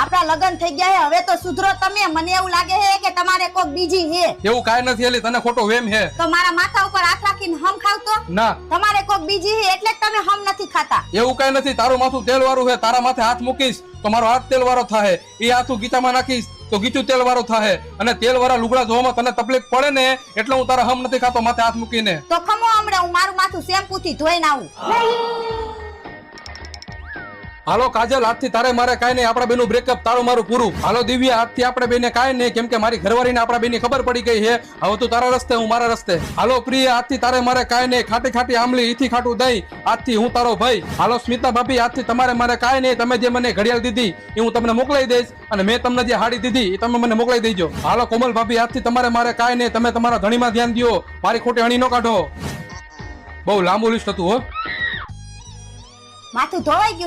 આપડા લગ્ન થઈ ગયા હે, હવે તો સુધરો તમે. મને એવું લાગે હે કે તમારે કોક બીજી હે. એવું કાંઈ નથી એલી, તને ખોટો વેમ હે. તો મારા માથા ઉપર હાથ રાખીને હમ ખાવ તો? ના, તમારે કોક બીજી હે એટલે જ તમે હમ નથી ખાતા. એવું કાંઈ નથી. તારું માથું તેલ વાળું હે, તારા માથે હાથ મૂકીશ તો મારો હાથ તેલ વાળો થાય. એ હાથું ગીતામાં નાખીશ તો ગીચું તેલ વાળો થાય. અને તેલ વાળા લુગડા ધોવામાં તને તકલીફ પડે ને એટલે હું તારા હમ નથી ખાતો માથે હાથ મૂકીને. તો ખમો હમણાં હું મારું માથું શેમ્પુ થી ધોઈને આવું. હાલો કાજલ, આજથી તારે મારે કાંઈ નહીં, આપણા બેનું બ્રેકઅપ, તારું મારું પૂરું. હાલો દિવ્યા, આજથી આપણે બેને કાંઈ નહીં, કેમ કે મારી ઘરવાળીને આપણા બેની ખબર પડી ગઈ છે. હવે તું તારા રસ્તે, હું મારા રસ્તે. હાલો પ્રિયા, આજથી તારે મારે કાંઈ નહીં, ખાટી ખાટી આમલી ઈથી ખાટું દહીં, આજથી હું તારો ભાઈ. હાલો સ્મિતા ભાભી, આજથી તમારે મારે કાંઈ નહીં, તમે જે મને ઘડિયાળ દીધી એ હું તમને મોકલાઈ દઈશ, અને મેં તમને જે હાડી દીધી એ તમે મને મોકલાઈ દેજો. હાલો કોમલ ભાભી, આજથી તમારે મારે કાંઈ નહીં, તમે તમારા ધણીમાં ધ્યાન દો, મારી ખોટી હણી ન કાઢો. બહુ લાંબુ લિસ્ટ હતું હો. માથું ધોવાઈ ગયું.